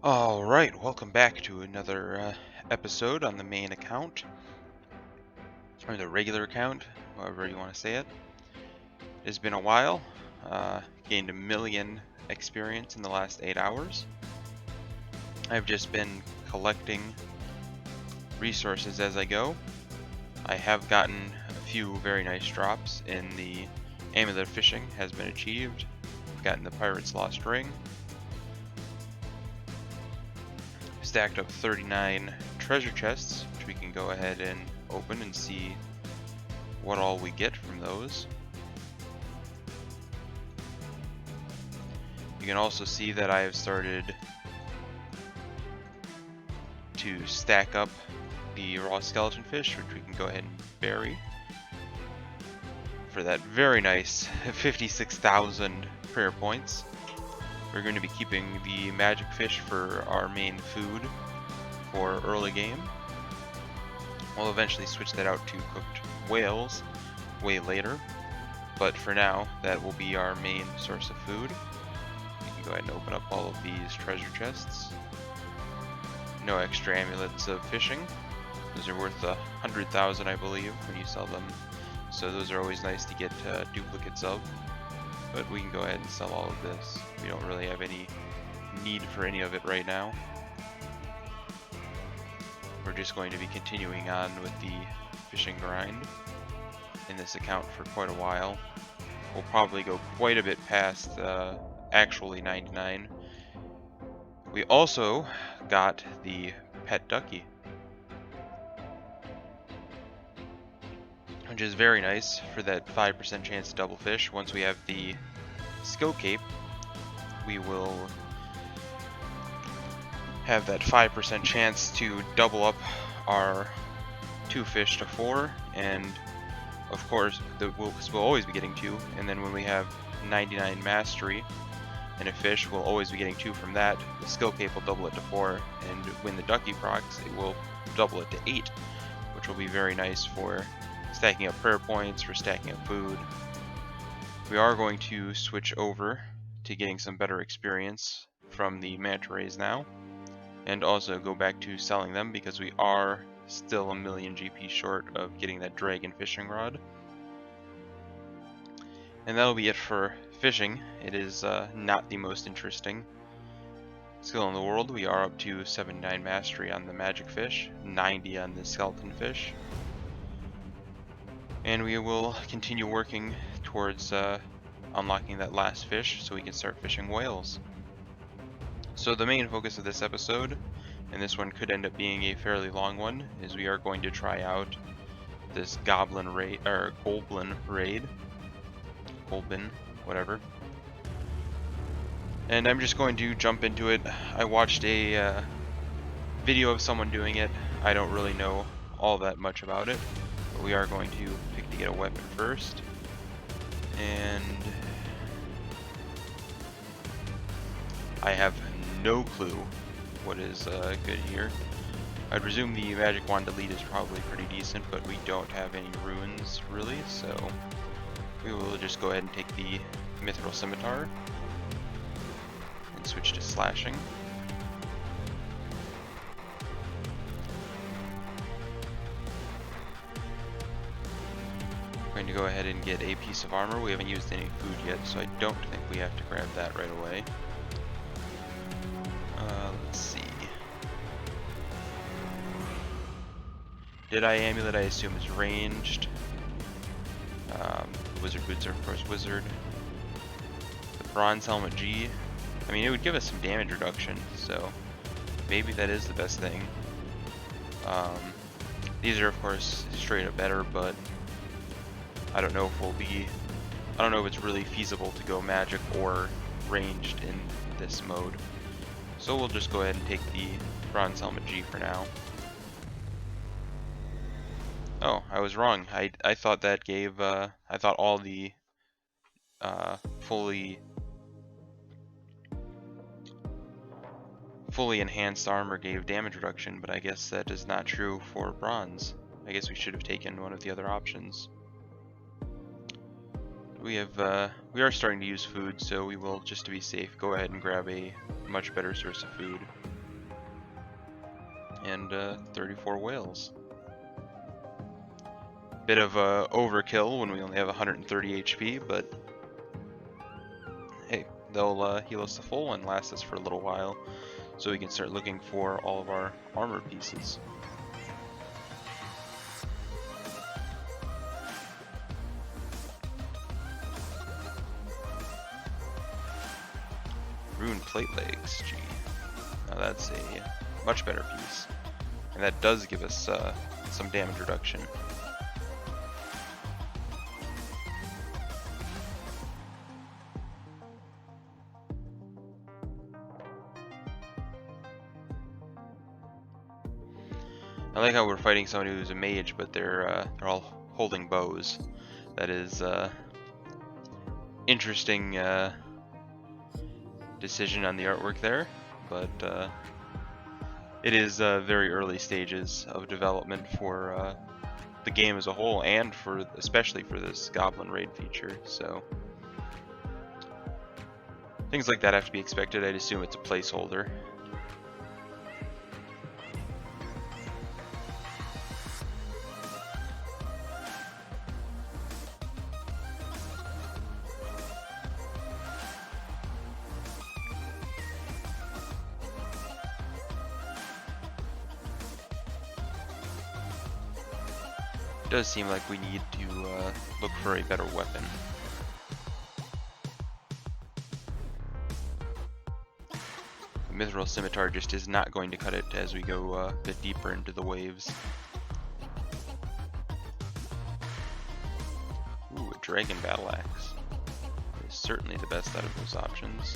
Alright, welcome back to another episode on the main account, or the regular account, however you want to say it. It's been a while, gained 1,000,000 experience in the last 8 hours. I've just been collecting resources as I go. I have gotten a few very nice drops in the amulet fishing has been achieved. I've gotten the pirate's lost ring. Stacked up 39 treasure chests, which we can go ahead and open and see what all we get from those. You can also see that I have started to stack up the raw skeleton fish, which we can go ahead and bury for that very nice 56,000 prayer points. We're going to be keeping the magic fish for our main food for early game. We'll eventually switch that out to cooked whales way later, but for now that will be our main source of food. You can go ahead and open up all of these treasure chests. No extra amulets of fishing. Those are worth 100,000, I believe, when you sell them, so those are always nice to get duplicates of. But we can go ahead and sell all of this. We don't really have any need for any of it right now. We're just going to be continuing on with the fishing grind in this account for quite a while. We'll probably go quite a bit past actually 99. We also got the pet ducky, which is very nice for that 5% chance to double fish. Once we have the skill cape, we will have that 5% chance to double up our 2 fish to 4, and of course we'll always be getting 2, and then when we have 99 mastery in a fish, we'll always be getting 2 from that. The skill cape will double it to 4, and when the ducky procs, it will double it to 8, which will be very nice for stacking up prayer points, for stacking up food. We are going to switch over to getting some better experience from the manta rays now, and also go back to selling them because we are still 1,000,000 GP short of getting that dragon fishing rod. And that'll be it for fishing. It is not the most interesting skill in the world. We are up to 79 mastery on the magic fish, 90 on the skeleton fish. And we will continue working towards unlocking that last fish so we can start fishing whales. So the main focus of this episode, and this one could end up being a fairly long one, is we are going to try out this Golbin Raid, Golbin, whatever. And I'm just going to jump into it. I watched a video of someone doing it. I don't really know all that much about it. We are going to pick to get a weapon first, and I have no clue what is good here. I presume the magic wand elite is probably pretty decent, but we don't have any runes really, so we will just go ahead and take the mithril scimitar and switch to slashing. Going to go ahead and get a piece of armor. We haven't used any food yet, so I don't think we have to grab that right away. Let's see. Deadeye amulet, I assume, is ranged. Wizard boots are, of course, wizard. The bronze helmet G. I mean, it would give us some damage reduction, so maybe that is the best thing. These are, of course, straight up better, but I don't know if it's really feasible to go magic or ranged in this mode. So we'll just go ahead and take the bronze helmet G for now. Oh, I was wrong. I thought that gave I thought all the fully enhanced armor gave damage reduction, but I guess that is not true for bronze. I guess we should have taken one of the other options. We are starting to use food, so we will, just to be safe, go ahead and grab a much better source of food. and 34 whales. Bit of overkill when we only have 130 HP, but hey, they'll heal us to full and last us for a little while, so we can start looking for all of our armor pieces. Rune plate legs, gee. Now that's a much better piece. And that does give us some damage reduction. I like how we're fighting somebody who's a mage, but they're all holding bows. That is interesting decision on the artwork there, but it is very early stages of development for the game as a whole, and for especially for this Golbin Raid feature. So things like that have to be expected. I'd assume it's a placeholder. It does seem like we need to look for a better weapon. The Mithril Scimitar just is not going to cut it as we go a bit deeper into the waves. Ooh, a Dragon Battle Axe is certainly the best out of those options.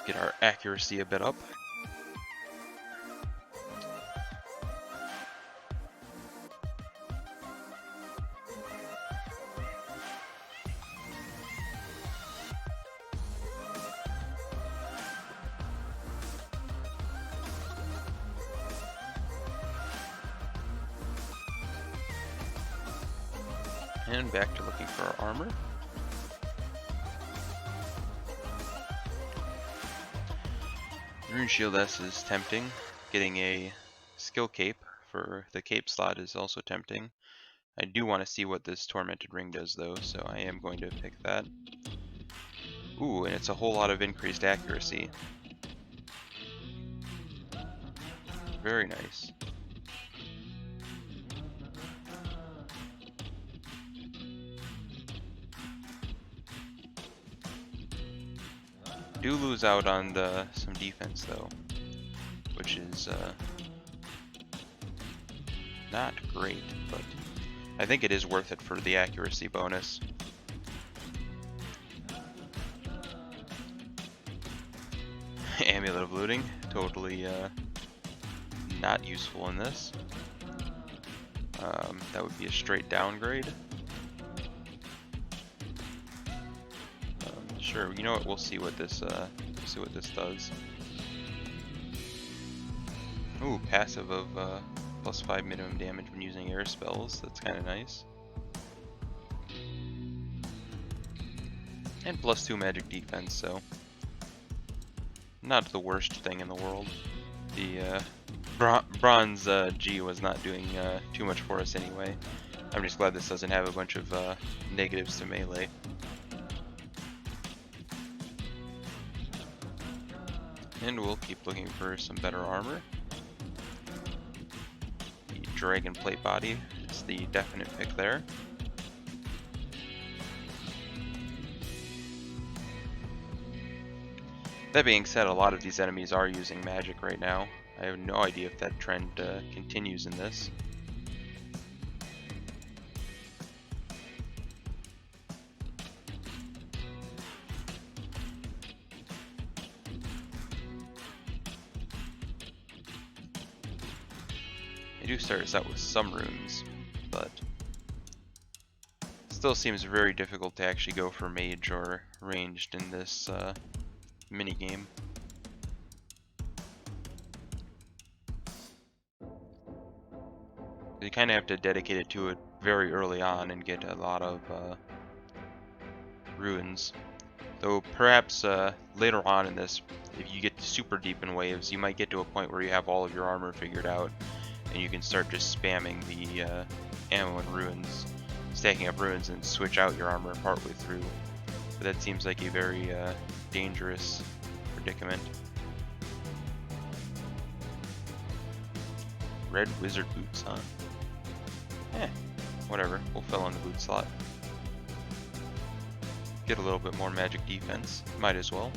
Get our accuracy a bit up. And back to looking for our armor. Rune Shield S is tempting. Getting a skill cape for the cape slot is also tempting. I do want to see what this Tormented Ring does though, so I am going to pick that. Ooh, and it's a whole lot of increased accuracy. Very nice. Do lose out on some defense though, which is not great, but I think it is worth it for the accuracy bonus. Amulet of Looting, totally not useful in this. That would be a straight downgrade. Sure, you know what? We'll see what this does. Ooh, passive of +5 minimum damage when using air spells. That's kind of nice. And +2 magic defense, so not the worst thing in the world. The bronze G was not doing too much for us anyway. I'm just glad this doesn't have a bunch of negatives to melee. And we'll keep looking for some better armor. The Dragon Plate Body is the definite pick there. That being said, a lot of these enemies are using magic right now. I have no idea if that trend continues in this. They do start us out with some runes, but still seems very difficult to actually go for mage or ranged in this minigame. You kind of have to dedicate it to it very early on and get a lot of ruins. Though perhaps later on in this, if you get super deep in waves, you might get to a point where you have all of your armor figured out, and you can start just spamming the ammo and ruins, stacking up ruins, and switch out your armor partway through. But that seems like a very dangerous predicament. Red wizard boots, huh? Whatever, we'll fill in the boot slot. Get a little bit more magic defense, might as well.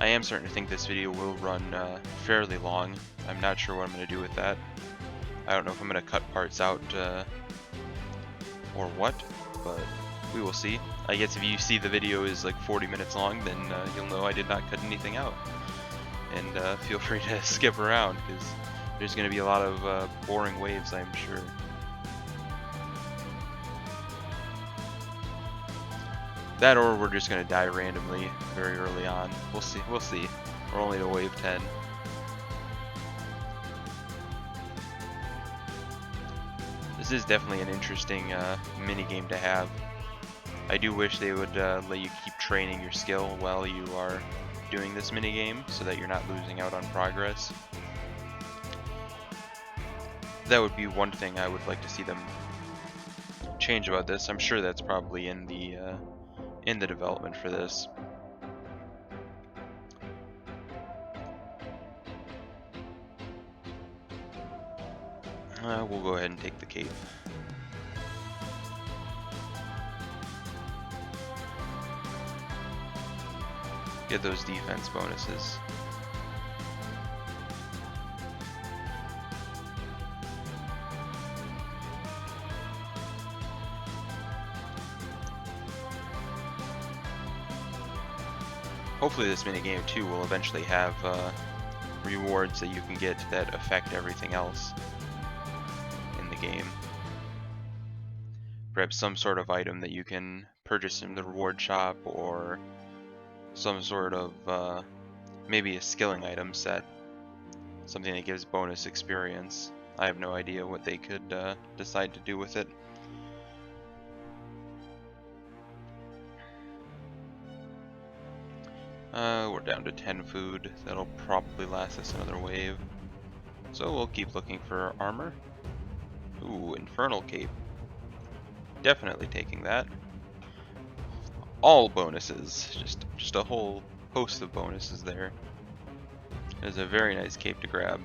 I am starting to think this video will run fairly long. I'm not sure what I'm going to do with that. I don't know if I'm going to cut parts out or what, but we will see. I guess if you see the video is like 40 minutes long, then you'll know I did not cut anything out. And feel free to skip around, because there's going to be a lot of boring waves, I'm sure. That, or we're just going to die randomly very early on. We'll see. We'll see. We're only to wave 10. This is definitely an interesting minigame to have. I do wish they would let you keep training your skill while you are doing this minigame, so that you're not losing out on progress. That would be one thing I would like to see them change about this. I'm sure that's probably in the development for this. We'll go ahead and take the cape. Get those defense bonuses. Hopefully this minigame too will eventually have rewards that you can get that affect everything else in the game. Perhaps some sort of item that you can purchase in the reward shop, or some sort of maybe a skilling item set, something that gives bonus experience. I have no idea what they could decide to do with it. We're down to 10 food. That'll probably last us another wave. So we'll keep looking for armor. Ooh, Infernal Cape. Definitely taking that. All bonuses. Just a whole host of bonuses there. There's a very nice cape to grab.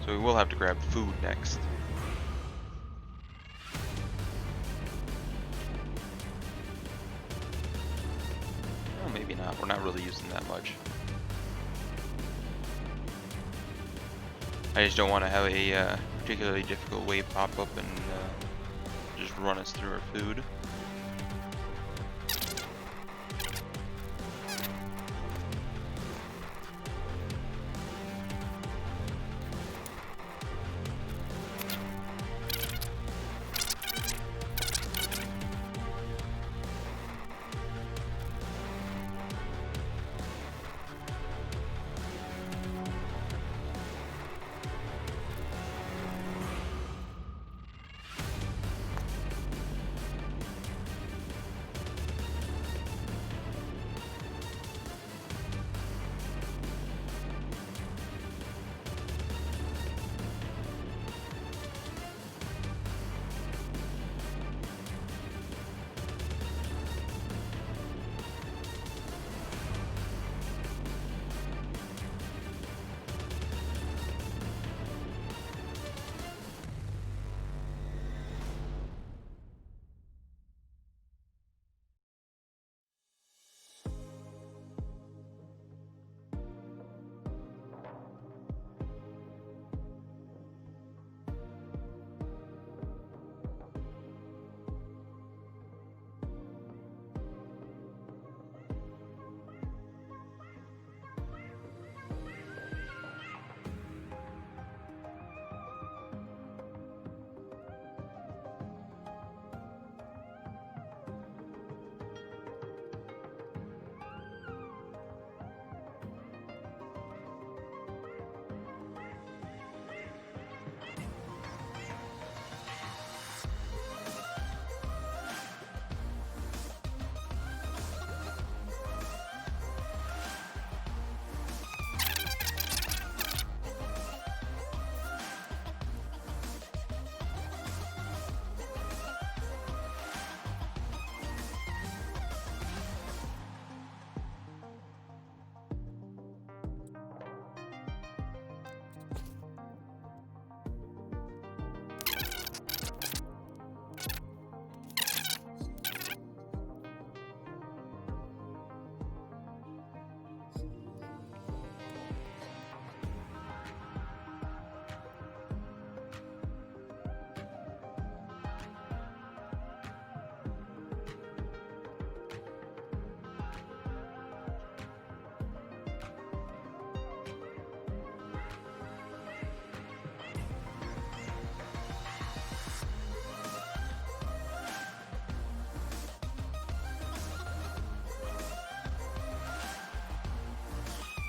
So we will have to grab food next. Oh, maybe not. We're not really using that much. I just don't want to have a particularly difficult wave pop up and just run us through our food.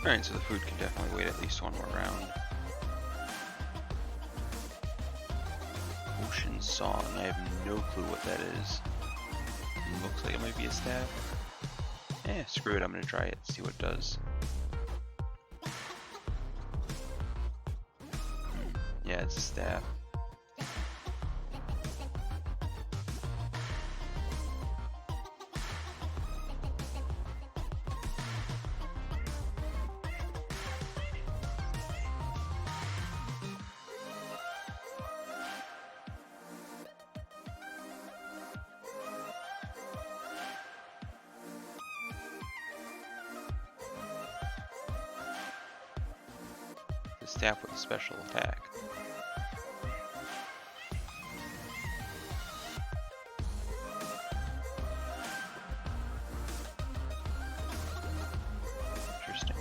Alright, so the food can definitely wait at least one more round. Ocean Song, I have no clue what that is. Looks like it might be a staff. Screw it, I'm gonna try it, see what it does. Yeah, it's a staff. The staff with a special attack. Interesting.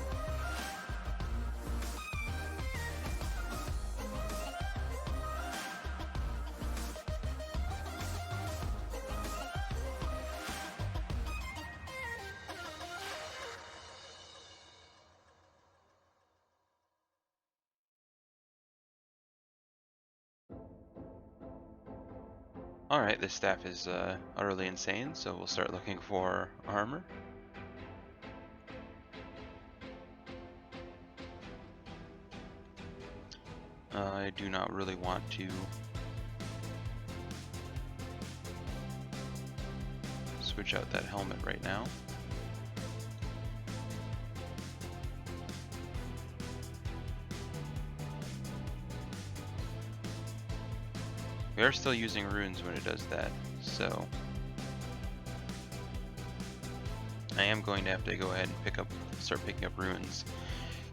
Alright, this staff is utterly insane, so we'll start looking for armor. I do not really want to switch out that helmet right now. We are still using runes when it does that, so I am going to have to go ahead and start picking up runes.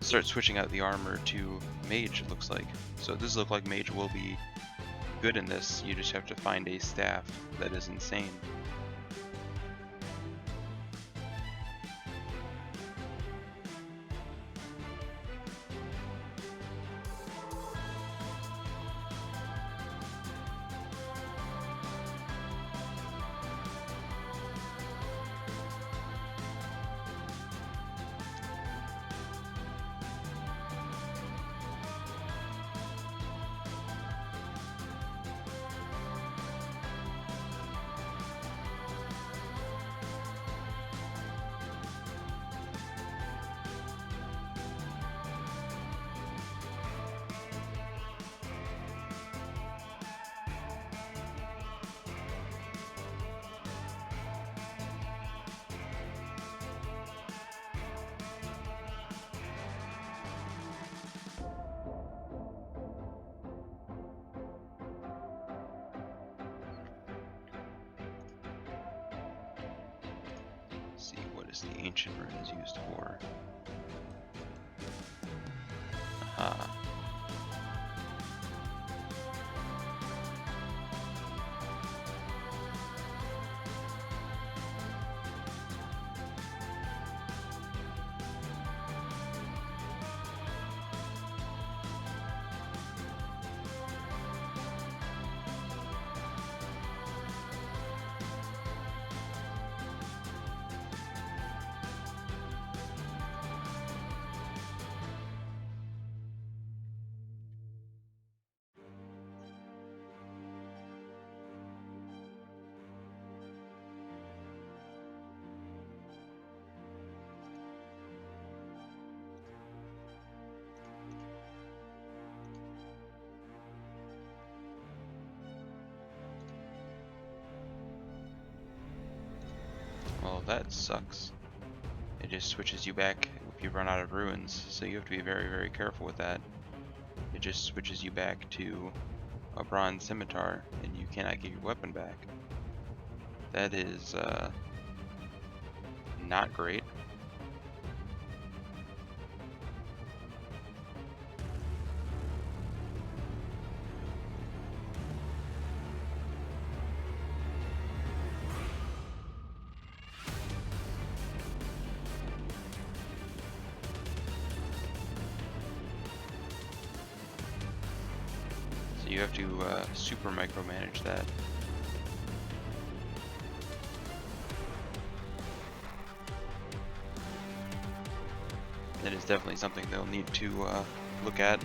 Start switching out the armor to mage, it looks like. So it does look like mage will be good in this. You just have to find a staff that is insane. Let's see, what is the ancient runes used for? Aha. Well, that sucks. It just switches you back if you run out of ruins, so you have to be very, very careful with that. It just switches you back to a bronze scimitar, and you cannot get your weapon back. That is not great. So you have to super micromanage that. that is definitely something they'll need to look at.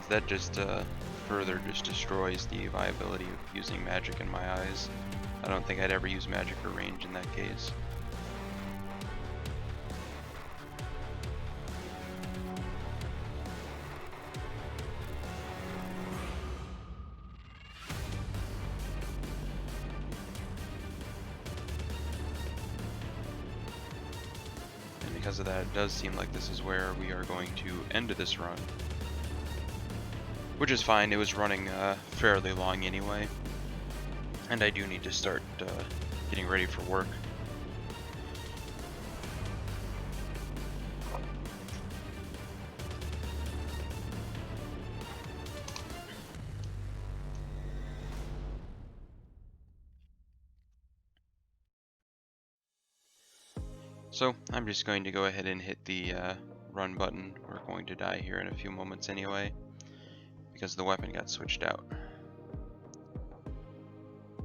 That just further just destroys the viability of using magic in my eyes. I don't think I'd ever use magic or range in that case. And because of that, it does seem like this is where we are going to end this run. Which is fine, it was running fairly long anyway. And I do need to start getting ready for work. So I'm just going to go ahead and hit the run button. We're going to die here in a few moments anyway, because the weapon got switched out.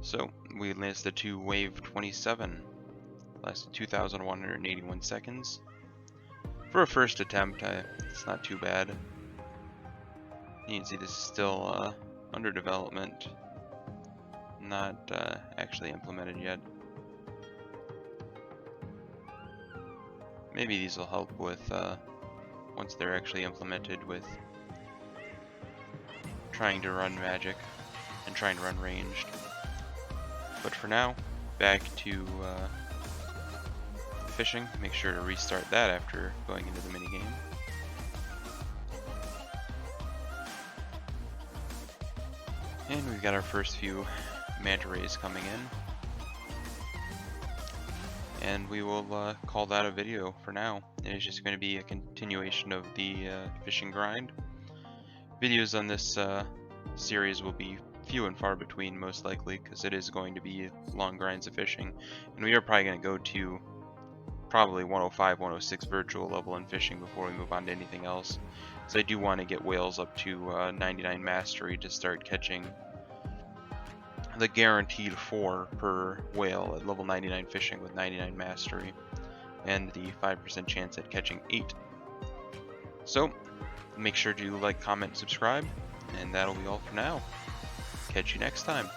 So we lasted to wave 27, lasted 2,181 seconds. For a first attempt, it's not too bad. You can see this is still under development, not actually implemented yet. Maybe these will help with, once they're actually implemented, with trying to run magic and trying to run ranged. But for now, back to fishing. Make sure to restart that after going into the minigame. And we've got our first few manta rays coming in. And we will call that a video for now. It is just going to be a continuation of the fishing grind. Videos on this series will be few and far between, most likely, because it is going to be long grinds of fishing. And we are probably going to go to probably 105, 106 virtual level in fishing before we move on to anything else. So I do want to get whales up to 99 mastery to start catching the guaranteed 4 per whale at level 99 fishing with 99 mastery, and the 5% chance at catching 8. So make sure to like, comment, subscribe, and that'll be all for now. Catch you next time.